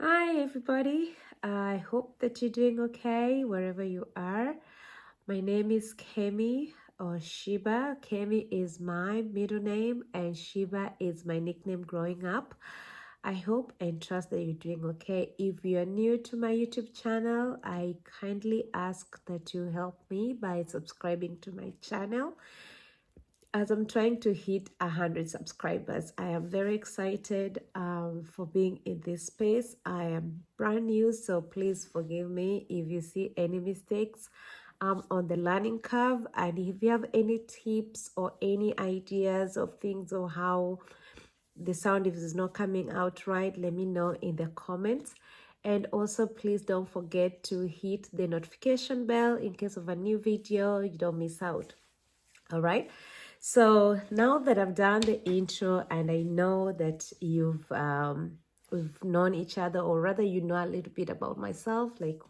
Hi, everybody. I hope that you're doing okay wherever you are. My name is Kemi or Shiba. Kemi is my middle name, and Shiba is my nickname growing up. I hope and trust that you're doing okay. If you're new to my YouTube channel, I kindly ask that you help me by subscribing to my channel as I'm trying to hit 100 subscribers. I am very excited for being in this space. I am brand new, so please forgive me if you see any mistakes. I'm on the learning curve, and if you have any tips or any ideas of things or how the sound if it's not coming out right, let me know in the comments. And also, please don't forget to hit the notification bell in case of a new video, you don't miss out. All right. So now that I've done the intro and I know that we've known each other, or rather you know a little bit about myself, like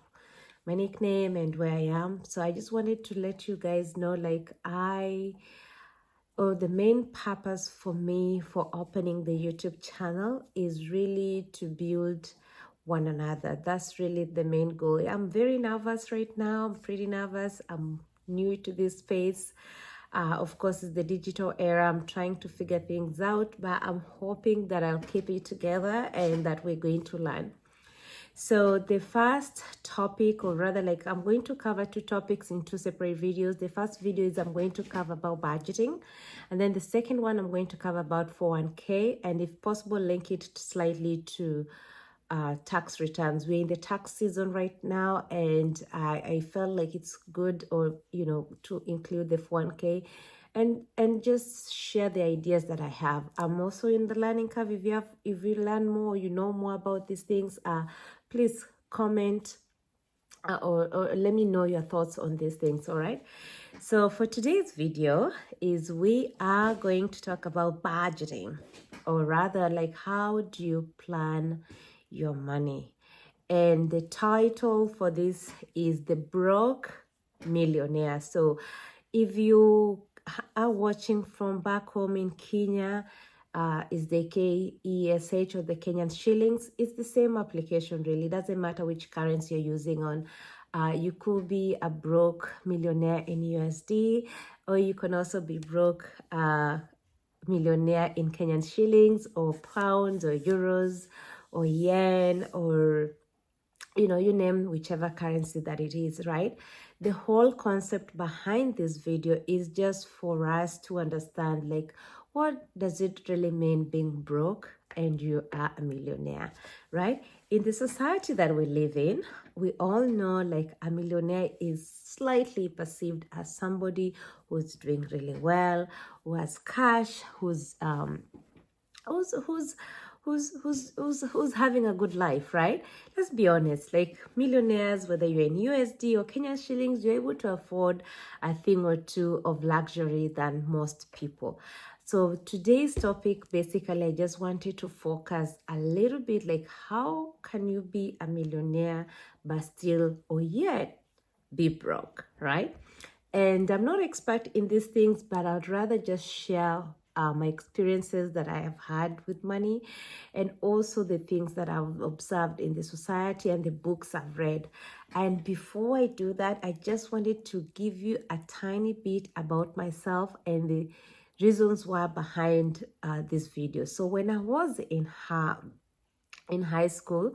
my nickname and where I am. So I just wanted to let you guys know, the main purpose for me for opening the YouTube channel is really to build one another. That's really the main goal. I'm very nervous right now. I'm pretty nervous. I'm new to this space. Of course, it's the digital era. I'm trying to figure things out, but I'm hoping that I'll keep it together and that we're going to learn. So the first topic, or rather like I'm going to cover two topics in two separate videos. The first video is I'm going to cover about budgeting. And then the second one, I'm going to cover about 401k, and if possible, link it slightly to tax returns. We're in the tax season right now, and I felt like it's good, or to include the 401k and just share the ideas that I have. I'm also in the learning curve. If you learn more, you know more about these things, please comment or let me know your thoughts on these things. All right. So for today's video is we are going to talk about budgeting, or rather like how do you plan your money. And the title for this is The Broke Millionaire. So if you are watching from back home in Kenya, is the KESH or the Kenyan shillings. It's the same application, really. It doesn't matter which currency you're using on. You could be a broke millionaire in USD, or you can also be broke millionaire in Kenyan shillings or pounds or euros or yen, or you name whichever currency that it is, right? The whole concept behind this video is just for us to understand, like, what does it really mean being broke and you are a millionaire, right? In the society that we live in, we all know like a millionaire is slightly perceived as somebody who's doing really well, who has cash, who's who's who's having a good life, right? Let's be honest, like millionaires, whether you're in USD or Kenyan shillings, you're able to afford a thing or two of luxury than most people. So today's topic, basically, I just wanted to focus a little bit like how can you be a millionaire but still or yet be broke, right? And I'm not expert in these things, but I'd rather just share my experiences that I have had with money, and also the things that I've observed in the society and the books I've read. And before I do that, I just wanted to give you a tiny bit about myself and the reasons why behind this video. So when I was in high school,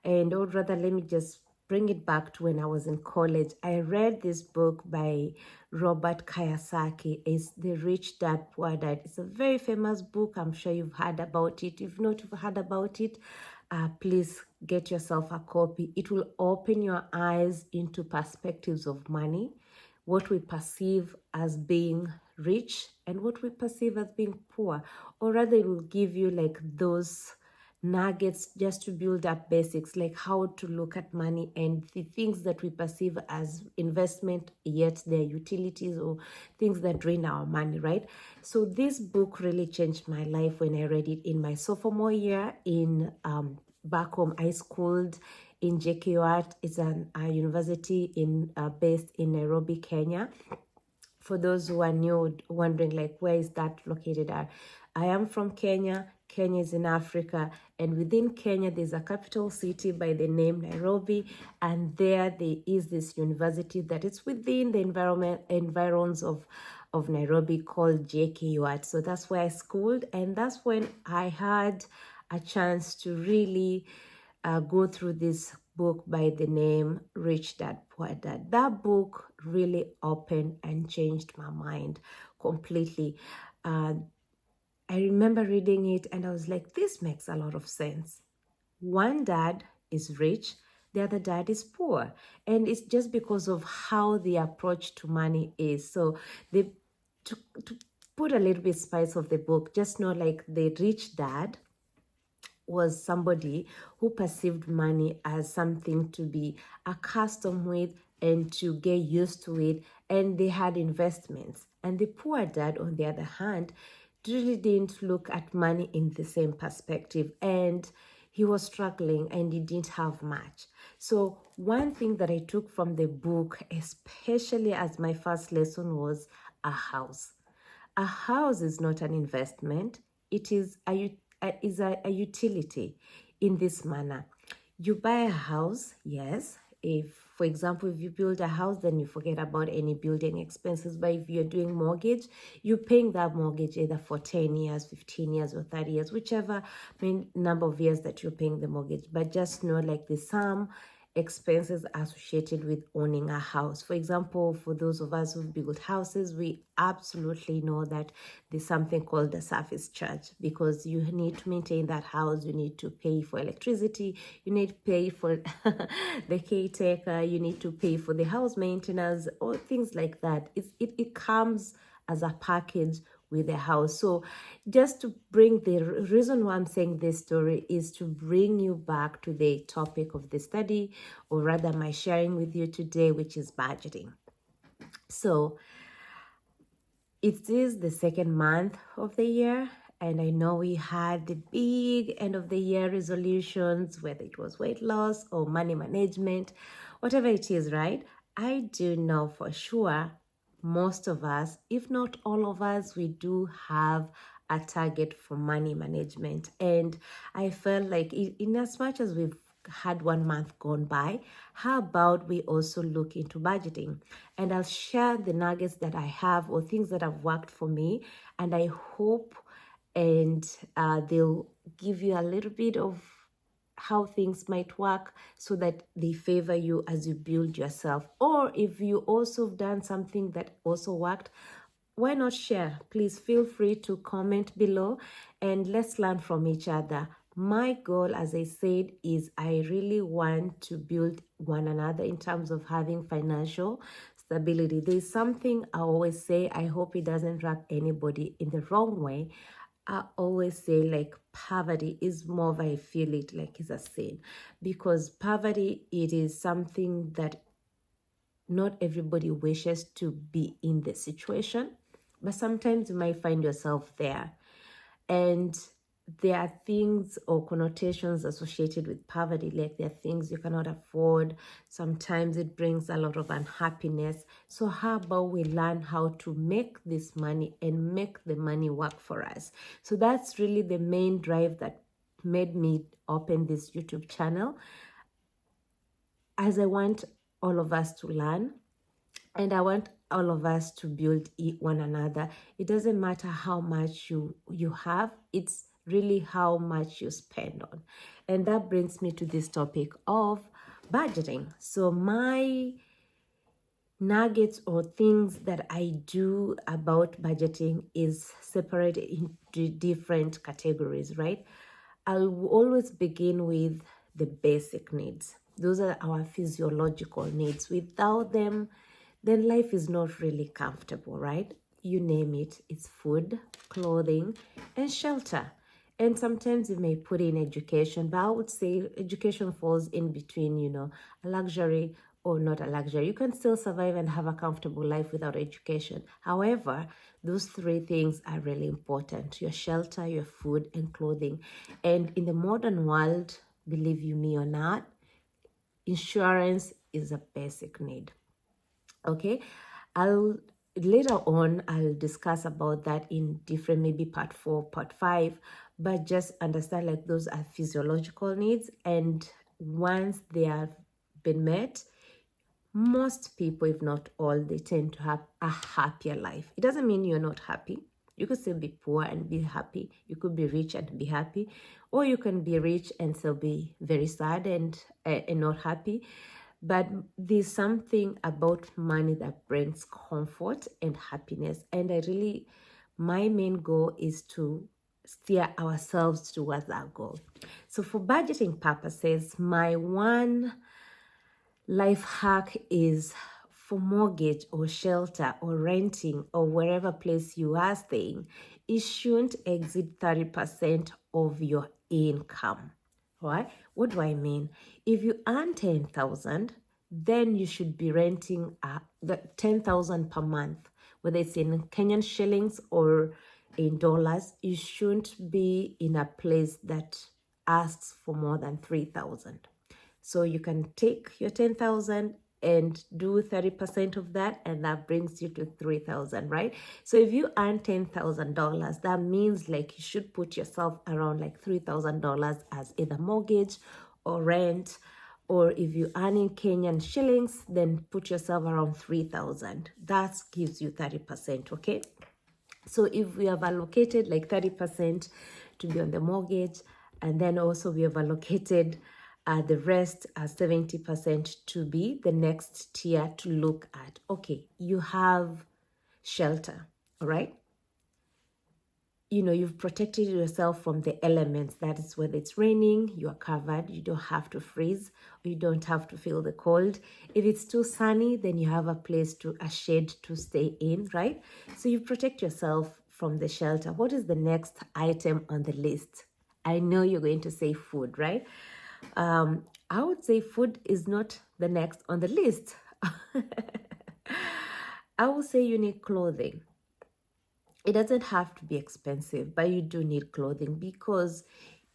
or rather, let me just bring it back to when I was in college. I read this book by Robert Kiyosaki. It's The Rich Dad Poor Dad. It's a very famous book. I'm sure you've heard about it. If not, you've heard about it, please get yourself a copy. It will open your eyes into perspectives of money, what we perceive as being rich and what we perceive as being poor, or rather it will give you like those nuggets just to build up basics, like how to look at money and the things that we perceive as investment, yet they're utilities or things that drain our money, right? So this book really changed my life when I read it in my sophomore year in back home. I schooled in B.U.D.G.E.T.I.N.G. It's a university based in Nairobi, Kenya. For those who are new, wondering like where is that located at, I am from Kenya. Kenya is in Africa, and within Kenya, there's a capital city by the name Nairobi, and there is this university that is within the environs of Nairobi called JKUAT. So that's where I schooled, and that's when I had a chance to really go through this book by the name Rich Dad Poor Dad. That book really opened and changed my mind completely. I remember reading it and I was like, this makes a lot of sense. One dad is rich, the other dad is poor. And it's just because of how the approach to money is. So they to put a little bit spice of the book, just know like the rich dad was somebody who perceived money as something to be accustomed with and to get used to it, and they had investments. And the poor dad, on the other hand, really didn't look at money in the same perspective, and he was struggling and he didn't have much. So one thing that I took from the book, especially as my first lesson, was a house. A house is not an investment. It is a utility in this manner. You buy a house, yes. If, for example, if you build a house, then you forget about any building expenses. But if you're doing mortgage, you're paying that mortgage either for 10 years, 15 years, or 30 years, whichever number of years that you're paying the mortgage. But just know like the sum expenses associated with owning a house. For example, for those of us who've built houses, we absolutely know that there's something called the service charge, because you need to maintain that house. You need to pay for electricity, you need to pay for the caretaker, you need to pay for the house maintenance, or things like that. It comes as a package with the house. So just to bring the reason why I'm saying this story is to bring you back to the topic of the study, or rather my sharing with you today, which is budgeting. So it is the second month of the year, and I know we had the big end of the year resolutions, whether it was weight loss or money management, whatever it is, right? I do know for sure most of us, if not all of us, we do have a target for money management. And I felt like in as much as we've had 1 month gone by, how about we also look into budgeting? And I'll share the nuggets that I have, or things that have worked for me, and I hope and they'll give you a little bit of how things might work, so that they favor you as you build yourself. Or if you also done something that also worked, why not share? Please feel free to comment below and let's learn from each other. My goal, as I said, is I really want to build one another in terms of having financial stability. There's something I always say, I hope it doesn't rub anybody in the wrong way. I always say like poverty is more of, I feel it like it's a sin, because poverty, it is something that not everybody wishes to be in the situation, but sometimes you might find yourself there. And there are things or connotations associated with poverty, like there are things you cannot afford. Sometimes it brings a lot of unhappiness. So how about we learn how to make this money and make the money work for us? So that's really the main drive that made me open this YouTube channel, as I want all of us to learn, and I want all of us to build one another. It doesn't matter how much you have, it's really how much you spend on. And that brings me to this topic of budgeting. So my nuggets or things that I do about budgeting is separated into different categories, right? I'll always begin with the basic needs. Those are our physiological needs. Without them, then life is not really comfortable, right? You name it, it's food, clothing, and shelter. And sometimes you may put in education, but I would say education falls in between, a luxury or not a luxury. You can still survive and have a comfortable life without education. However, those three things are really important: your shelter, your food, and clothing. And in the modern world, believe you me or not, insurance is a basic need. Okay, later on I'll discuss about that in different, maybe part 4, part 5, but just understand like those are physiological needs, and once they have been met, most people, if not all, they tend to have a happier life. It doesn't mean you're not happy. You could still be poor and be happy. You could be rich and be happy, or you can be rich and still be very sad and not happy. But there's something about money that brings comfort and happiness. And my main goal is to steer ourselves towards that goal. So for budgeting purposes, my one life hack is for mortgage or shelter or renting or wherever place you are staying, it shouldn't exceed 30% of your income. Right? What do I mean? If you earn 10,000, then you should be renting the 10,000 per month, whether it's in Kenyan shillings or in dollars. You shouldn't be in a place that asks for more than 3,000. So you can take your 10,000 and do 30% of that, and that brings you to 3,000, right? So if you earn $10,000, that means like you should put yourself around like $3,000 as either mortgage or rent, or if you earn in Kenyan shillings, then put yourself around 3,000. That gives you 30%, okay? So if we have allocated like 30% to be on the mortgage, and then also we have allocated the rest as 70% to be the next tier to look at. Okay, you have shelter, all right? You've protected yourself from the elements. That is, whether it's raining, you are covered. You don't have to freeze, or you don't have to feel the cold. If it's too sunny, then you have a shade to stay in, right? So you protect yourself from the shelter. What is the next item on the list? I know you're going to say food, right? I would say food is not the next on the list. I would say you need clothing. It doesn't have to be expensive, but you do need clothing, because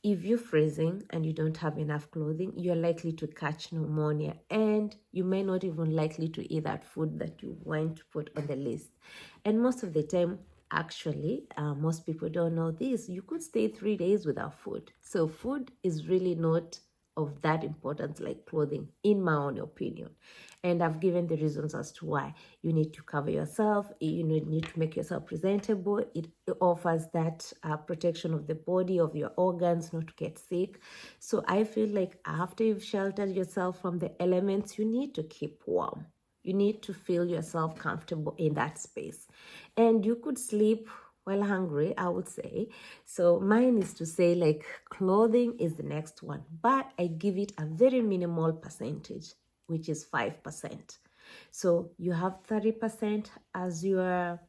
if you're freezing and you don't have enough clothing, you're likely to catch pneumonia, and you may not even likely to eat that food that you want to put on the list. And most of the time, actually, most people don't know this, you could stay 3 days without food. So food is really not of that importance like clothing, in my own opinion. And I've given the reasons as to why. You need to cover yourself, you need to make yourself presentable. It offers that protection of the body, of your organs, not to get sick. So I feel like after you've sheltered yourself from the elements, you need to keep warm. You need to feel yourself comfortable in that space. And you could sleep while hungry, I would say. So mine is to say like clothing is the next one, but I give it a very minimal percentage, which is 5%. So you have 30% as your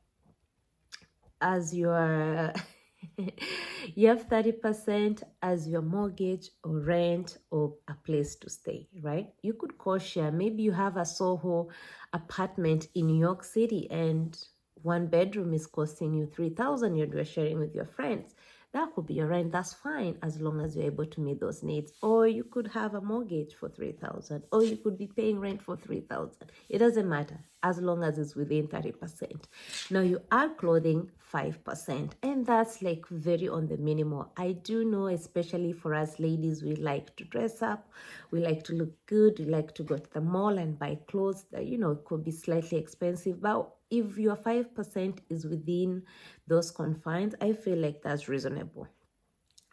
you have 30% as your mortgage or rent or a place to stay, right? You could co-share. Maybe you have a Soho apartment in New York City and one bedroom is costing you 3,000. You're sharing with your friends. That could be your rent. That's fine, as long as you're able to meet those needs. Or you could have a mortgage for 3,000, or you could be paying rent for 3,000. It doesn't matter, as long as it's within 30%. Now you are clothing 5%, and that's like very on the minimal. I do know, especially for us ladies, we like to dress up, we like to look good, we like to go to the mall and buy clothes that it could be slightly expensive, but if your 5% is within those confines, I feel like that's reasonable.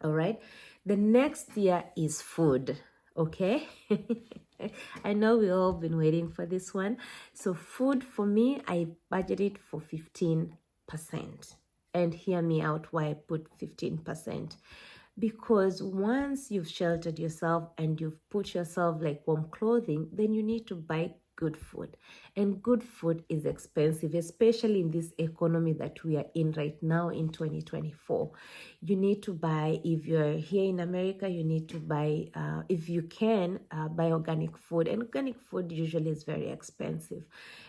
All right. The next tier is food. Okay. I know we all been waiting for this one. So food, for me, I budgeted for 15%. And hear me out why I put 15%. Because once you've sheltered yourself and you've put yourself like warm clothing, then you need to buy good food. And good food is expensive, especially in this economy that we are in right now in 2024. You need to buy, if you're here in America, you need to buy, if you can, buy organic food. And organic food usually is very expensive.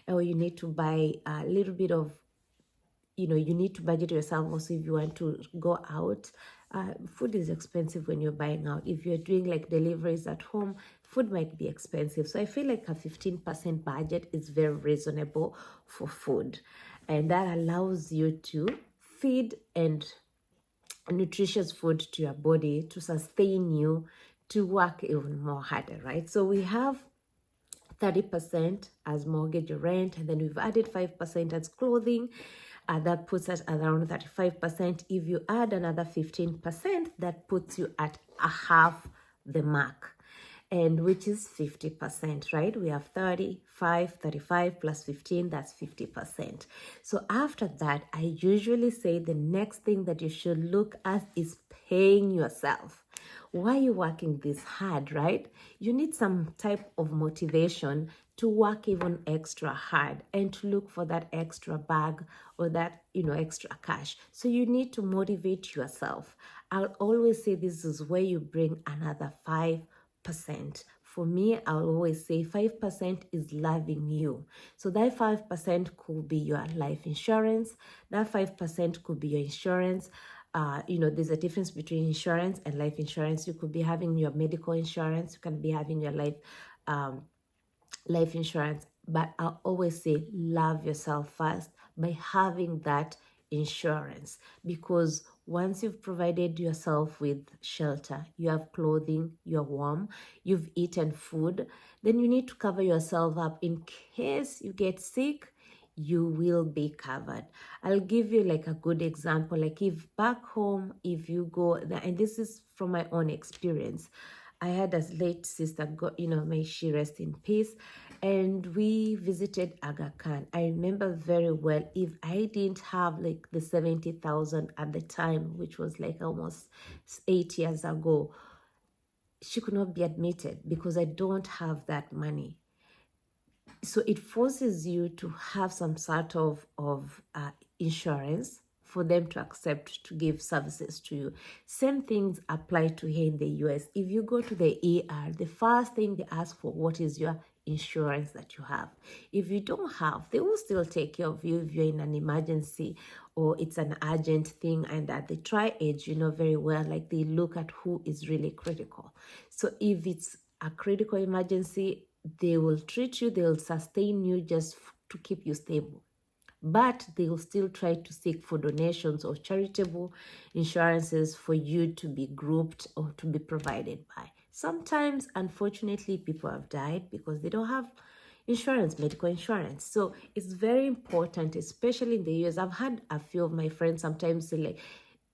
Or you need to buy a little bit of, you need to budget yourself also if you want to go out. Food is expensive when you're buying out. If you're doing like deliveries at home, food might be expensive. So I feel like a 15% budget is very reasonable for food. And that allows you to feed and nutritious food to your body to sustain you to work even more harder, right? So we have 30% as mortgage or rent, and then we've added 5% as clothing. That puts us at around 35%. If you add another 15%, that puts you at a half the mark, and which is 50%, right? We have 35 plus 15, that's 50%. So after that, I usually say the next thing that you should look at is paying yourself. Why are you working this hard, right? You need some type of motivation to work even extra hard and to look for that extra bag or that, extra cash. So you need to motivate yourself. I'll always say this is where you bring another 5%. For me, I'll always say 5% is loving you. So that 5% could be your life insurance. That 5% could be your insurance. There's a difference between insurance and life insurance. You could be having your medical insurance. You can be having your life insurance. But I always say love yourself first by having that insurance, because once you've provided yourself with shelter, you have clothing, you're warm, you've eaten food, then you need to cover yourself up in case you get sick. You will be covered. I'll give you like a good example. Like if back home, if you go, and this is from my own experience, I had a late sister, may she rest in peace, and we visited Aga Khan. I remember very well. If I didn't have like the 70,000 at the time, which was like almost 8 years ago, she could not be admitted because I don't have that money. So it forces you to have some sort of insurance for them to accept to give services to you. Same things apply to here in the US. If you go to the ER, the first thing they ask for, what is your insurance that you have? If you don't have, they will still take care of you if you're in an emergency or it's an urgent thing. And at the tri-age, you know very well, like they look at who is really critical. So if it's a critical emergency, they will treat you, they'll sustain you just to keep you stable. But they will still try to seek for donations or charitable insurances for you to be grouped or to be provided by. Sometimes, unfortunately, people have died because they don't have insurance, medical insurance. So it's very important, especially in the US. I've had a few of my friends sometimes say, like,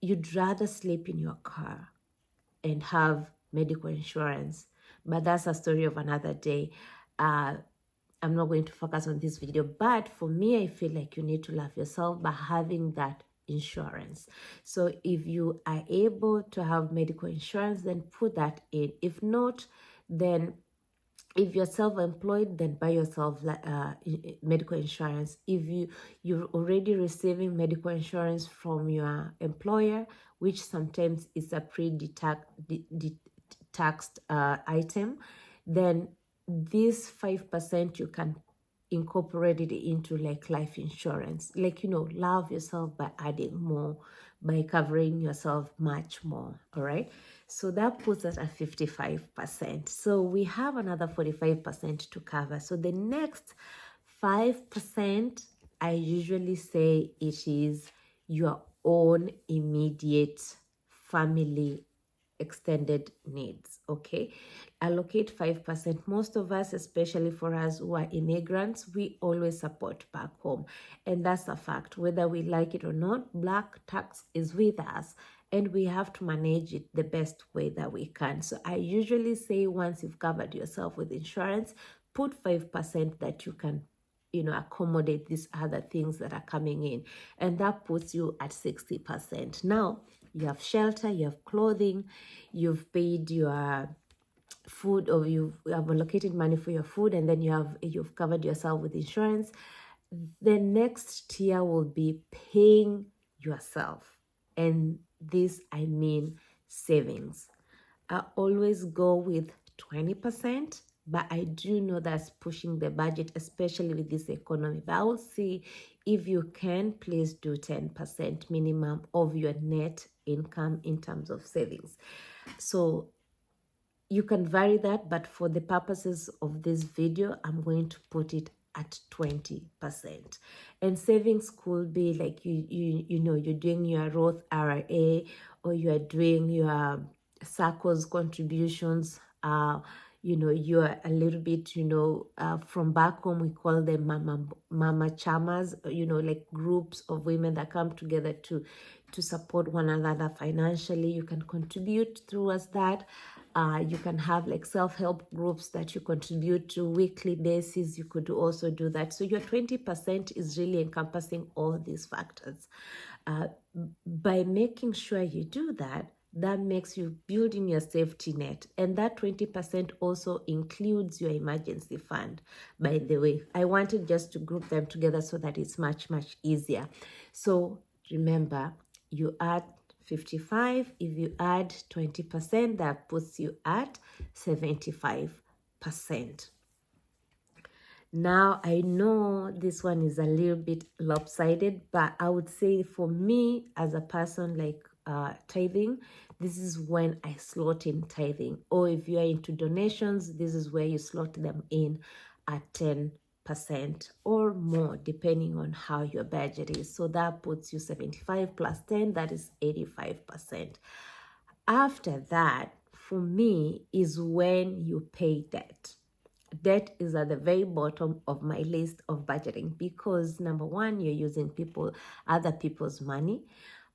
you'd rather sleep in your car and have medical insurance. But that's a story of another day. I'm not going to focus on this video, but for me, I feel like you need to love yourself by having that insurance. So if you are able to have medical insurance, then put that in. If not, then if you're self-employed, then buy yourself medical insurance. If you're already receiving medical insurance from your employer, which sometimes is a taxed item, then this 5% you can incorporate it into like life insurance. Like, love yourself by adding more, by covering yourself much more. All right. So that puts us at 55%. So we have another 45% to cover. So the next 5%, I usually say it is your own immediate family extended needs. Okay, allocate 5%. Most of us, especially for us who are immigrants, we always support back home, and that's a fact. Whether we like it or not, black tax is with us, and we have to manage it the best way that we can. So I usually say, once you've covered yourself with insurance, put 5% that you can accommodate these other things that are coming in, and that puts you at 60%. Now you have shelter, you have clothing, you've paid your food, or you have allocated money for your food, and then you've covered yourself with insurance. The next tier will be paying yourself, and this I mean savings. I always go with 20%, but I do know that's pushing the budget, especially with this economy. But I will see if you can, please do 10% minimum of your net income in terms of savings. So you can vary that, but for the purposes of this video, I'm going to put it at 20%. And savings could be like you're doing your Roth IRA, or you are doing your SACCO's contributions, you are a little bit, from back home, we call them mama chamas, like groups of women that come together to support one another financially. You can contribute towards that. You can have like self-help groups that you contribute to weekly basis. You could also do that. So your 20% is really encompassing all these factors. By making sure you do that, that makes you building your safety net. And that 20% also includes your emergency fund. By the way, I wanted just to group them together so that it's much, much easier. So remember, you add 55. If you add 20%, that puts you at 75%. Now, I know this one is a little bit lopsided, but I would say for me as a person like tithing, this is when I slot in tithing. Or if you are into donations, this is where you slot them in at 10% or more, depending on how your budget is. So that puts you 75 plus 10, that is 85%. After that, for me, is when you pay debt. Debt is at the very bottom of my list of budgeting because number one, you're using other people's money.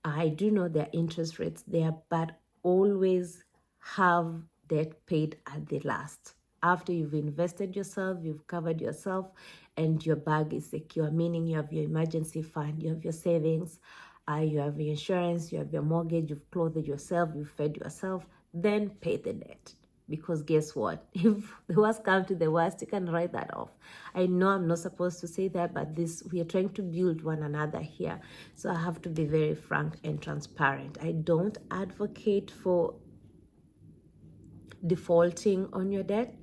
I do know their interest rates there, but always have debt paid at the last. After you've invested yourself, you've covered yourself, and your bag is secure, meaning you have your emergency fund, you have your savings, you have your insurance, you have your mortgage, you've clothed yourself, you've fed yourself, then pay the debt. Because guess what? If the worst comes to the worst, you can write that off. I know I'm not supposed to say that, but we are trying to build one another here. So I have to be very frank and transparent. I don't advocate for defaulting on your debt,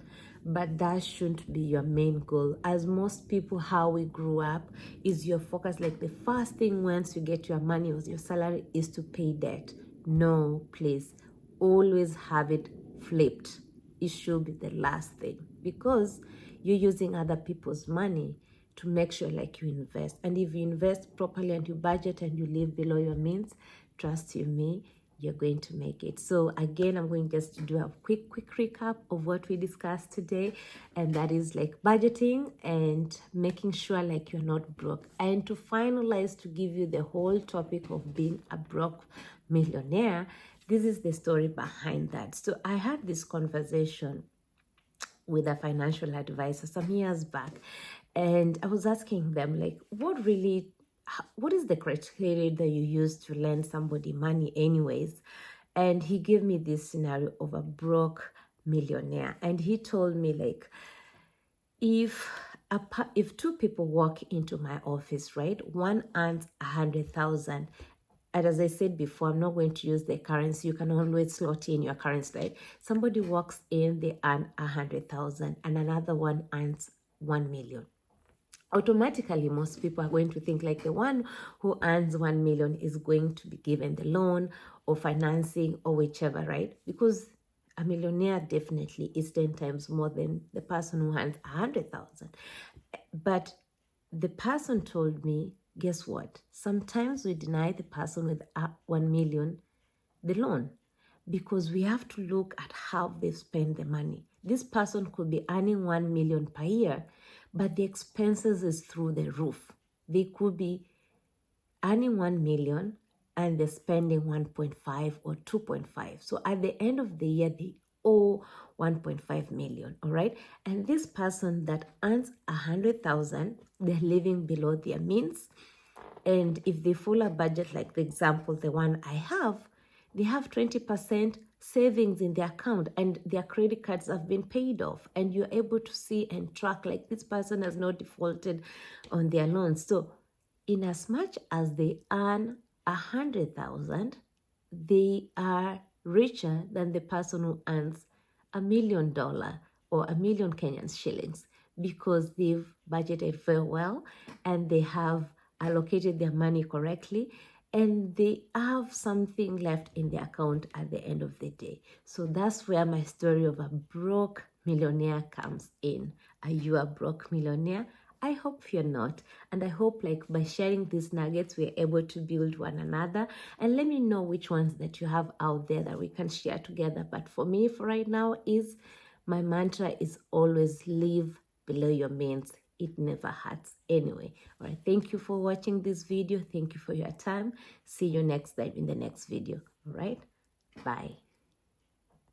but that shouldn't be your main goal. As most people, how we grew up is your focus, like the first thing once you get your money or your salary is to pay debt. No, please, always have it flipped. It should be the last thing because you're using other people's money to make sure like you invest. And if you invest properly and you budget and you live below your means, trust you me, you're going to make it. So again, I'm going just to do a quick recap of what we discussed today, and that is like budgeting and making sure like you're not broke. And to finalize, to give you the whole topic of being a broke millionaire, this is the story behind that. So I had this conversation with a financial advisor some years back, and I was asking them like, what is the criteria that you use to lend somebody money anyways? And he gave me this scenario of a broke millionaire, and he told me like, if two people walk into my office, right, one earns 100,000, and as I said before, I'm not going to use the currency. You can always slot in your currency, right? Somebody walks in, they earn 100,000, and another one earns 1 million. Automatically, most people are going to think like the one who earns 1 million is going to be given the loan or financing or whichever, right? Because a millionaire definitely is 10 times more than the person who earns 100,000. But the person told me, guess what? Sometimes we deny the person with 1 million the loan because we have to look at how they spend the money. This person could be earning 1 million per year, but the expenses is through the roof. They could be earning 1 million and they're spending 1.5 or 2.5. So at the end of the year, they owe 1.5 million, all right? And this person that earns 100,000, they're living below their means. And if they follow a budget, like the example, the one I have, they have 20% savings in their account and their credit cards have been paid off. And you're able to see and track like this person has not defaulted on their loans. So in as much as they earn 100,000, they are richer than the person who earns $1 million or 1 million Kenyan shillings because they've budgeted very well and they have allocated their money correctly and they have something left in the account at the end of the day. So that's where my story of a broke millionaire comes in. Are you a broke millionaire? I hope you're not. And I hope like by sharing these nuggets, we're able to build one another. And let me know which ones that you have out there that we can share together. But for me, for right now, is my mantra is always live below your means. It never hurts anyway. All right. Thank you for watching this video. Thank you for your time. See you next time in the next video. All right. Bye.